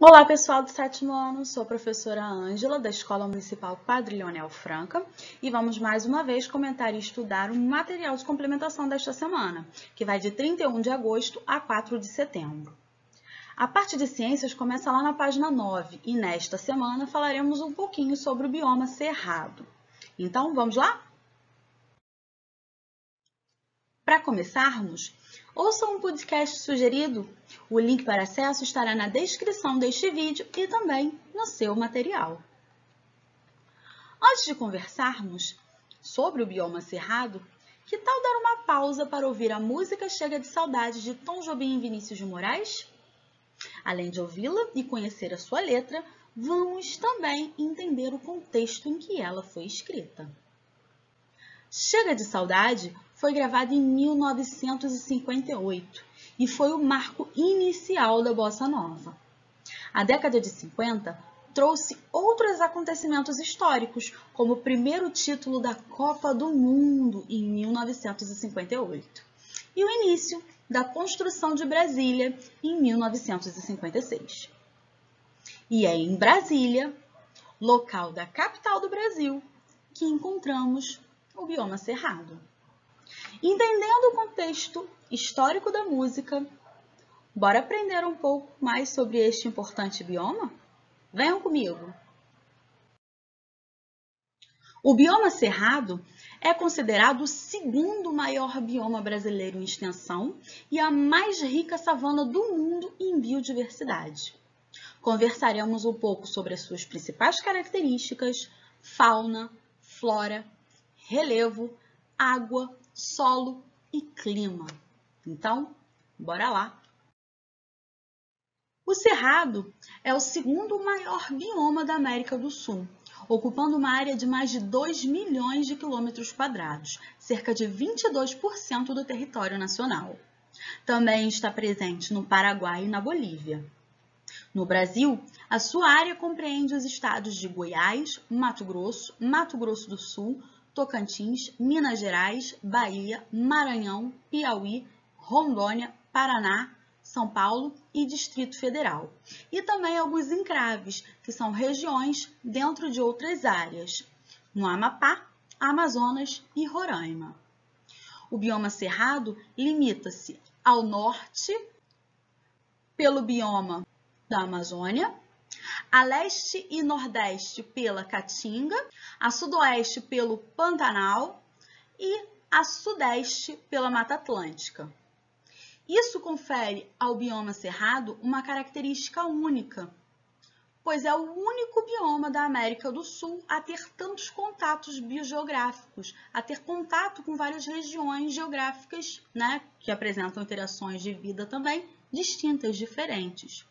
Olá, pessoal do sétimo ano, sou a professora Ângela, da Escola Municipal Padre Leonel Franca, e vamos mais uma vez comentar e estudar um material de complementação desta semana, que vai de 31 de agosto a 4 de setembro. A parte de ciências começa lá na página 9, e nesta semana falaremos um pouquinho sobre o bioma cerrado. Então, vamos lá? Para começarmos, ouça um podcast sugerido. O link para acesso estará na descrição deste vídeo e também no seu material. Antes de conversarmos sobre o bioma cerrado, que tal dar uma pausa para ouvir a música Chega de Saudade de Tom Jobim e Vinícius de Moraes? Além de ouvi-la e conhecer a sua letra, vamos também entender o contexto em que ela foi escrita. Chega de Saudade foi gravado em 1958 e foi o marco inicial da bossa nova. A década de 50 trouxe outros acontecimentos históricos, como o primeiro título da Copa do Mundo em 1958 e o início da construção de Brasília em 1956. E é em Brasília, local da capital do Brasil, que encontramos o bioma cerrado. Entendendo o contexto histórico da música, bora aprender um pouco mais sobre este importante bioma? Venham comigo! O bioma cerrado é considerado o segundo maior bioma brasileiro em extensão e a mais rica savana do mundo em biodiversidade. Conversaremos um pouco sobre as suas principais características, fauna, flora, relevo, água, solo e clima. Então, bora lá! O Cerrado é o segundo maior bioma da América do Sul, ocupando uma área de mais de 2 milhões de quilômetros quadrados, cerca de 22% do território nacional. Também está presente no Paraguai e na Bolívia. No Brasil, a sua área compreende os estados de Goiás, Mato Grosso do Sul, Tocantins, Minas Gerais, Bahia, Maranhão, Piauí, Rondônia, Paraná, São Paulo e Distrito Federal. E também alguns encraves, que são regiões dentro de outras áreas, no Amapá, Amazonas e Roraima. O bioma cerrado limita-se ao norte pelo bioma da Amazônia, a leste e nordeste pela Caatinga, a sudoeste pelo Pantanal e a sudeste pela Mata Atlântica. Isso confere ao bioma cerrado uma característica única, pois é o único bioma da América do Sul a ter tantos contatos biogeográficos, a ter contato com várias regiões geográficas, que apresentam interações de vida também distintas, diferentes.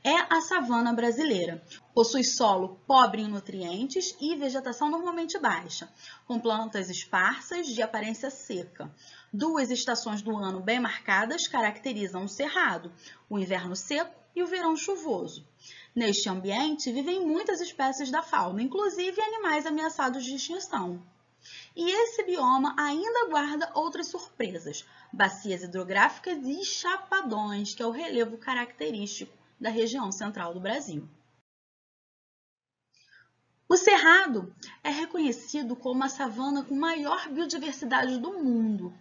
É a savana brasileira. Possui solo pobre em nutrientes e vegetação normalmente baixa, com plantas esparsas de aparência seca. 2 estações do ano bem marcadas caracterizam o cerrado, o inverno seco e o verão chuvoso. Neste ambiente vivem muitas espécies da fauna, inclusive animais ameaçados de extinção. E esse bioma ainda guarda outras surpresas, bacias hidrográficas e chapadões, que é o relevo característico da região central do Brasil. O Cerrado é reconhecido como a savana com maior biodiversidade do mundo,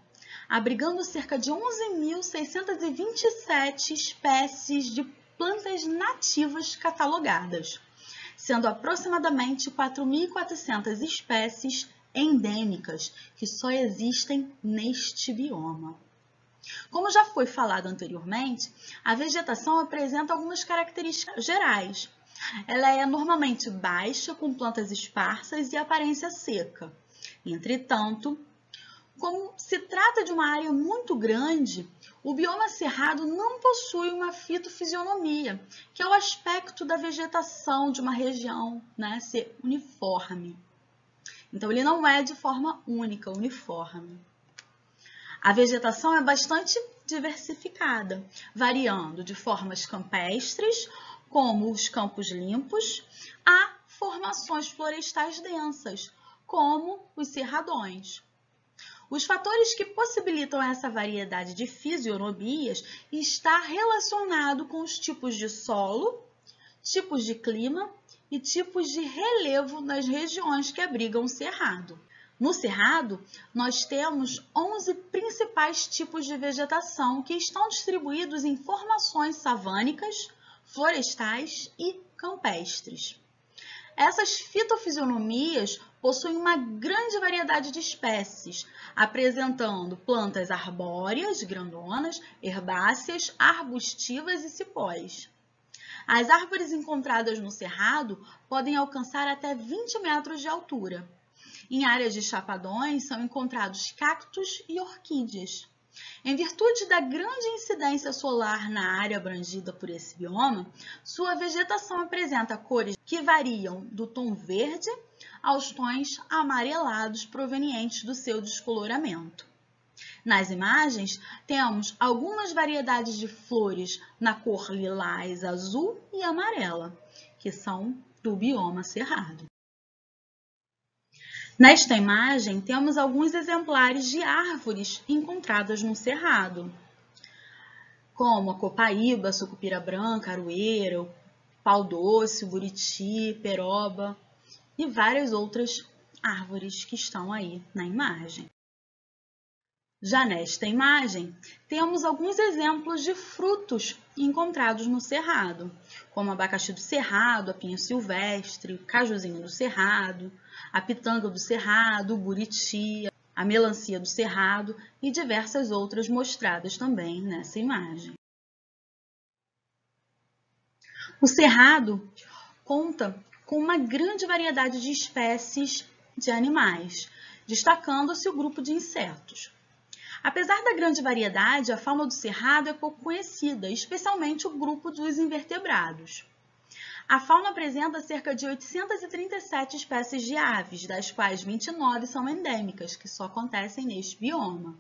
abrigando cerca de 11.627 espécies de plantas nativas catalogadas, sendo aproximadamente 4.400 espécies endêmicas que só existem neste bioma. Como já foi falado anteriormente, a vegetação apresenta algumas características gerais. Ela é normalmente baixa, com plantas esparsas e aparência seca. Entretanto, como se trata de uma área muito grande, o bioma cerrado não possui uma fitofisionomia, que é o aspecto da vegetação de uma região, ser uniforme. Então, ele não é de forma única, uniforme. A vegetação é bastante diversificada, variando de formas campestres, como os campos limpos, a formações florestais densas, como os cerradões. Os fatores que possibilitam essa variedade de fisionomias está relacionado com os tipos de solo, tipos de clima e tipos de relevo nas regiões que abrigam o cerrado. No cerrado, nós temos 11 principais tipos de vegetação que estão distribuídos em formações savânicas, florestais e campestres. Essas fitofisionomias possuem uma grande variedade de espécies, apresentando plantas arbóreas, grandonas, herbáceas, arbustivas e cipós. As árvores encontradas no cerrado podem alcançar até 20 metros de altura. Em áreas de chapadões são encontrados cactos e orquídeas. Em virtude da grande incidência solar na área abrangida por esse bioma, sua vegetação apresenta cores que variam do tom verde aos tons amarelados provenientes do seu descoloramento. Nas imagens, temos algumas variedades de flores na cor lilás, azul e amarela, que são do bioma cerrado. Nesta imagem, temos alguns exemplares de árvores encontradas no cerrado, como a copaíba, sucupira branca, aroeira, pau doce, buriti, peroba e várias outras árvores que estão aí na imagem. Já nesta imagem, temos alguns exemplos de frutos encontrados no cerrado, como o abacaxi do cerrado, a pinha silvestre, o cajuzinho do cerrado, a pitanga do cerrado, o buriti, a melancia do cerrado e diversas outras mostradas também nessa imagem. O cerrado conta com uma grande variedade de espécies de animais, destacando-se o grupo de insetos. Apesar da grande variedade, a fauna do cerrado é pouco conhecida, especialmente o grupo dos invertebrados. A fauna apresenta cerca de 837 espécies de aves, das quais 29 são endêmicas, que só acontecem neste bioma.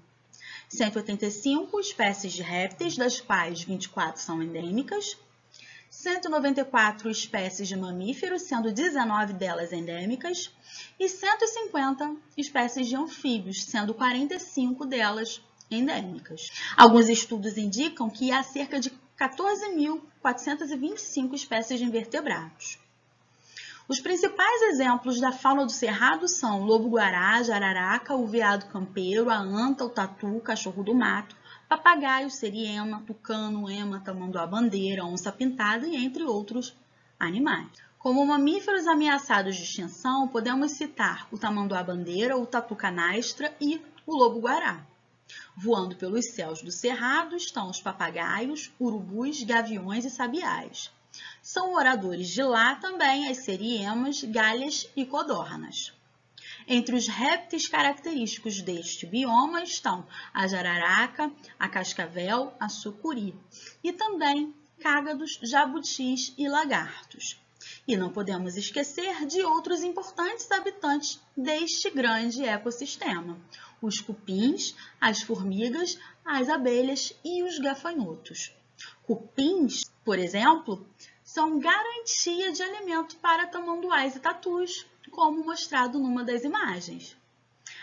185 espécies de répteis, das quais 24 são endêmicas. 194 espécies de mamíferos, sendo 19 delas endêmicas. E 150 espécies de anfíbios, sendo 45 delas endêmicas. Alguns estudos indicam que há cerca de 14.425 espécies de invertebrados. Os principais exemplos da fauna do cerrado são o lobo-guará, jararaca, o veado campeiro, a anta, o tatu, cachorro do mato, papagaio, seriema, tucano, ema, tamanduá-bandeira, onça-pintada e entre outros animais. Como mamíferos ameaçados de extinção, podemos citar o tamanduá-bandeira, o tatu-canastra e o lobo-guará. Voando pelos céus do cerrado estão os papagaios, urubus, gaviões e sabiás. São moradores de lá também as seriemas, galhas e codornas. Entre os répteis característicos deste bioma estão a jararaca, a cascavel, a sucuri e também cágados, jabutis e lagartos. E não podemos esquecer de outros importantes habitantes deste grande ecossistema: os cupins, as formigas, as abelhas e os gafanhotos. Cupins, por exemplo, são garantia de alimento para tamanduás e tatus, como mostrado numa das imagens.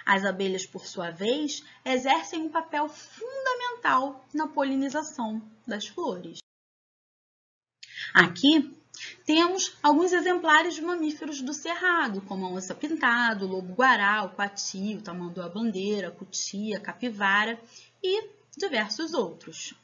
As abelhas, por sua vez, exercem um papel fundamental na polinização das flores. Aqui temos alguns exemplares de mamíferos do cerrado, como a onça-pintada, o lobo-guará, o coati, o tamanduá-bandeira, a cutia, a capivara e diversos outros.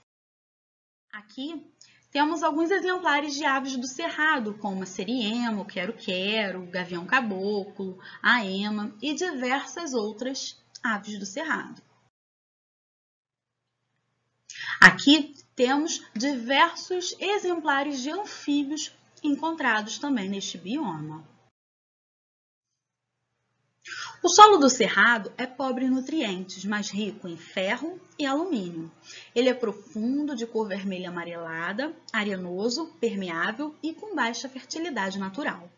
Aqui temos alguns exemplares de aves do cerrado, como a seriema, o quero-quero, o gavião caboclo, a ema e diversas outras aves do cerrado. Aqui temos diversos exemplares de anfíbios encontrados também neste bioma. O solo do cerrado é pobre em nutrientes, mas rico em ferro e alumínio. Ele é profundo, de cor vermelha amarelada, arenoso, permeável e com baixa fertilidade natural.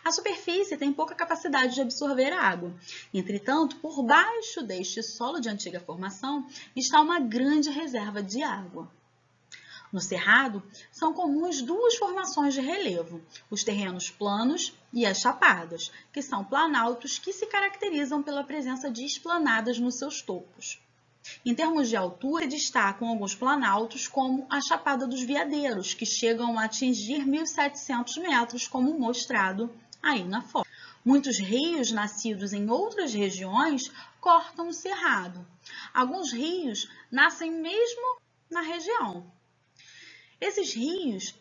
A superfície tem pouca capacidade de absorver água. Entretanto, por baixo deste solo de antiga formação está uma grande reserva de água. No cerrado, são comuns duas formações de relevo, os terrenos planos e as chapadas, que são planaltos que se caracterizam pela presença de esplanadas nos seus topos. Em termos de altura, destacam alguns planaltos, como a Chapada dos Veadeiros, que chegam a atingir 1.700 metros, como mostrado aí na foto. Muitos rios nascidos em outras regiões cortam o cerrado. Alguns rios nascem mesmo na região. Esses rios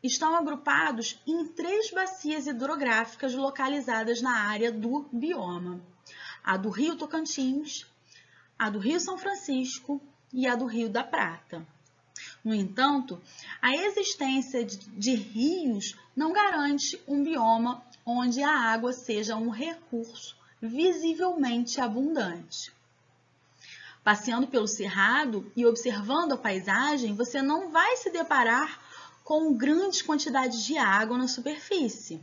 estão agrupados em 3 bacias hidrográficas localizadas na área do bioma: a do Rio Tocantins, a do Rio São Francisco e a do Rio da Prata. No entanto, a existência de rios não garante um bioma onde a água seja um recurso visivelmente abundante. Passeando pelo cerrado e observando a paisagem, você não vai se deparar com grandes quantidades de água na superfície.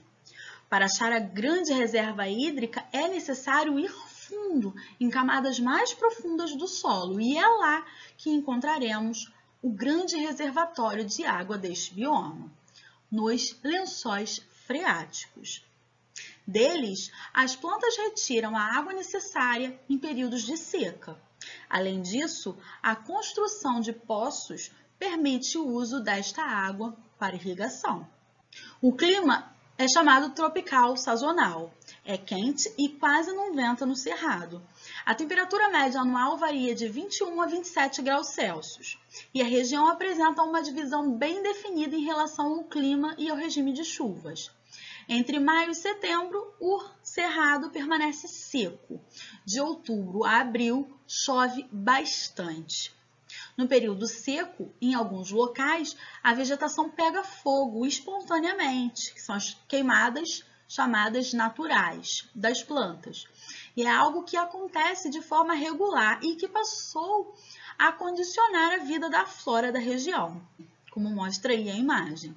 Para achar a grande reserva hídrica, é necessário ir fundo, em camadas mais profundas do solo, e é lá que encontraremos o grande reservatório de água deste bioma, nos lençóis freáticos. Deles, as plantas retiram a água necessária em períodos de seca. Além disso, a construção de poços permite o uso desta água para irrigação. O clima é chamado tropical sazonal. É quente e quase não venta no cerrado. A temperatura média anual varia de 21 a 27 graus Celsius. E a região apresenta uma divisão bem definida em relação ao clima e ao regime de chuvas. Entre maio e setembro, o cerrado permanece seco. De outubro a abril, chove bastante. No período seco, em alguns locais, a vegetação pega fogo espontaneamente, que são as queimadas chamadas naturais das plantas. E é algo que acontece de forma regular e que passou a condicionar a vida da flora da região, como mostra aí a imagem.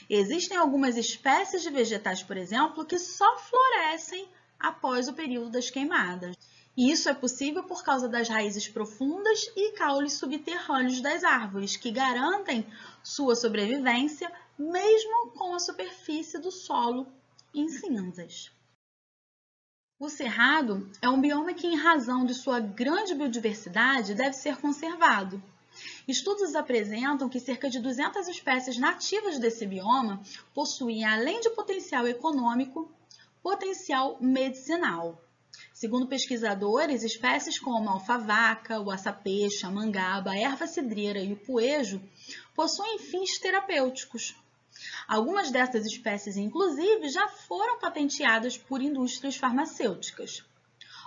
Existem algumas espécies de vegetais, por exemplo, que só florescem após o período das queimadas. E isso é possível por causa das raízes profundas e caules subterrâneos das árvores, que garantem sua sobrevivência mesmo com a superfície do solo em cinzas. O cerrado é um bioma que, em razão de sua grande biodiversidade, deve ser conservado. Estudos apresentam que cerca de 200 espécies nativas desse bioma possuem, além de potencial econômico, potencial medicinal. Segundo pesquisadores, espécies como a alfavaca, o açapeixe, a mangaba, a erva cidreira e o poejo possuem fins terapêuticos. Algumas dessas espécies, inclusive, já foram patenteadas por indústrias farmacêuticas.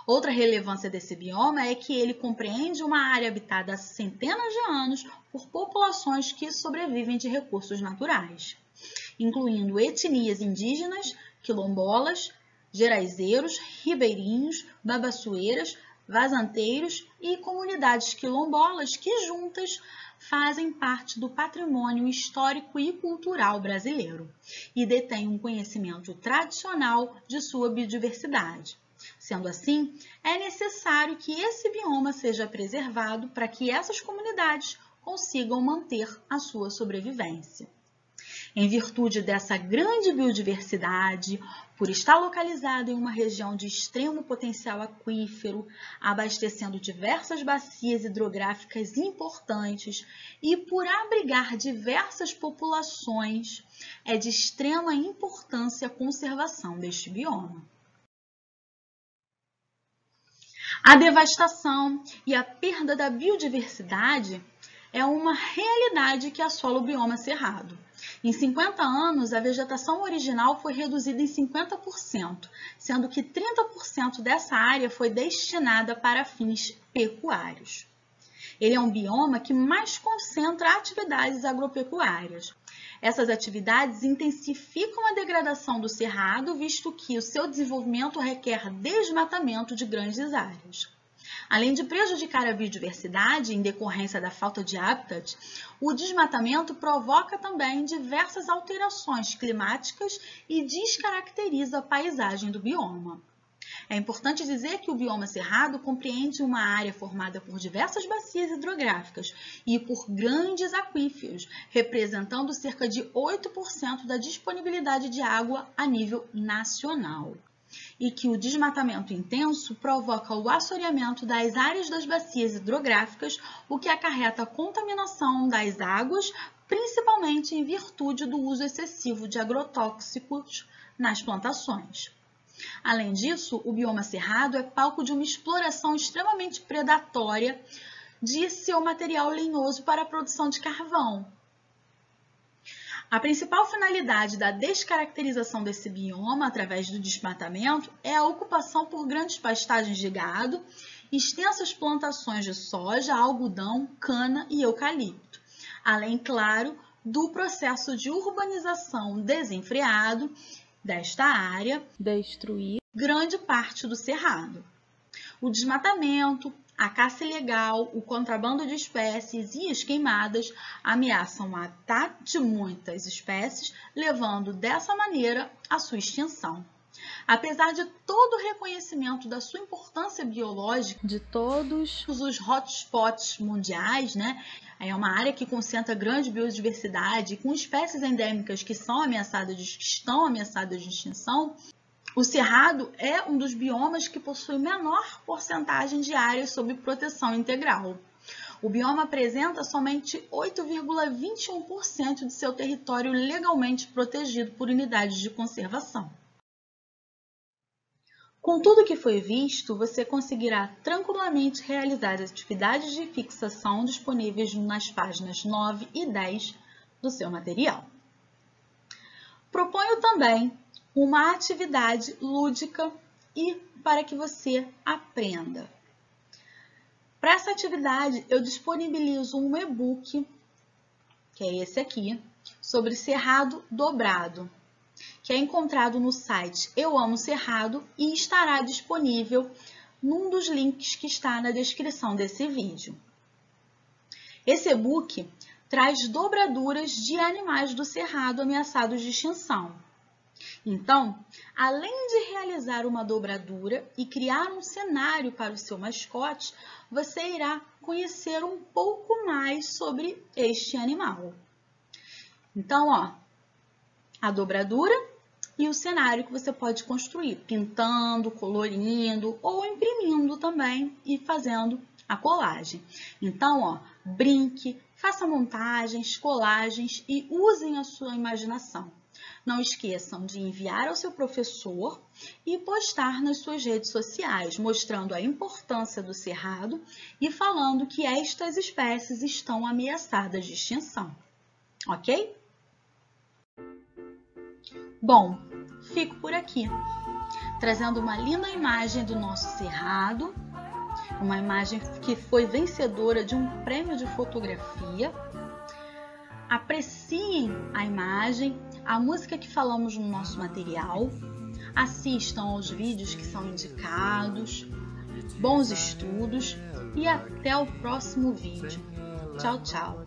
Outra relevância desse bioma é que ele compreende uma área habitada há centenas de anos por populações que sobrevivem de recursos naturais, incluindo etnias indígenas, quilombolas, geraizeiros, ribeirinhos, babassueiras, vazanteiros e comunidades quilombolas que juntas fazem parte do patrimônio histórico e cultural brasileiro e detêm um conhecimento tradicional de sua biodiversidade. Sendo assim, é necessário que esse bioma seja preservado para que essas comunidades consigam manter a sua sobrevivência. Em virtude dessa grande biodiversidade, por estar localizado em uma região de extremo potencial aquífero, abastecendo diversas bacias hidrográficas importantes e por abrigar diversas populações, é de extrema importância a conservação deste bioma. A devastação e a perda da biodiversidade é uma realidade que assola o bioma cerrado. Em 50 anos, a vegetação original foi reduzida em 50%, sendo que 30% dessa área foi destinada para fins pecuários. Ele é um bioma que mais concentra atividades agropecuárias. Essas atividades intensificam a degradação do cerrado, visto que o seu desenvolvimento requer desmatamento de grandes áreas. Além de prejudicar a biodiversidade em decorrência da falta de habitat, o desmatamento provoca também diversas alterações climáticas e descaracteriza a paisagem do bioma. É importante dizer que o bioma cerrado compreende uma área formada por diversas bacias hidrográficas e por grandes aquíferos, representando cerca de 8% da disponibilidade de água a nível nacional. e que o desmatamento intenso provoca o assoreamento das áreas das bacias hidrográficas, o que acarreta a contaminação das águas, principalmente em virtude do uso excessivo de agrotóxicos nas plantações. Além disso, o bioma cerrado é palco de uma exploração extremamente predatória de seu material lenhoso para a produção de carvão. A principal finalidade da descaracterização desse bioma através do desmatamento é a ocupação por grandes pastagens de gado, extensas plantações de soja, algodão, cana e eucalipto, além, claro, do processo de urbanização desenfreado desta área, destruir grande parte do cerrado. O desmatamento, a caça ilegal, o contrabando de espécies e as queimadas ameaçam matar de muitas espécies, levando dessa maneira à sua extinção. Apesar de todo o reconhecimento da sua importância biológica, de todos os hotspots mundiais, é uma área que concentra grande biodiversidade, com espécies endêmicas que estão ameaçadas de extinção, o cerrado é um dos biomas que possui menor porcentagem de áreas sob proteção integral. O bioma apresenta somente 8,21% de seu território legalmente protegido por unidades de conservação. Com tudo que foi visto, você conseguirá tranquilamente realizar as atividades de fixação disponíveis nas páginas 9 e 10 do seu material. Proponho também uma atividade lúdica e para que você aprenda. Para essa atividade, eu disponibilizo um e-book, que é esse aqui, sobre cerrado dobrado, que é encontrado no site Eu Amo Cerrado e estará disponível num dos links que está na descrição desse vídeo. Esse e-book traz dobraduras de animais do cerrado ameaçados de extinção. Então, além de realizar uma dobradura e criar um cenário para o seu mascote, você irá conhecer um pouco mais sobre este animal. Então, a dobradura e o cenário que você pode construir, pintando, colorindo ou imprimindo também e fazendo a colagem. Então, brinque, faça montagens, colagens e usem a sua imaginação. Não esqueçam de enviar ao seu professor e postar nas suas redes sociais, mostrando a importância do cerrado e falando que estas espécies estão ameaçadas de extinção. Ok? Bom, fico por aqui, trazendo uma linda imagem do nosso cerrado, uma imagem que foi vencedora de um prêmio de fotografia. Apreciem a imagem, a música que falamos no nosso material, assistam aos vídeos que são indicados, bons estudos e até o próximo vídeo. Tchau, tchau!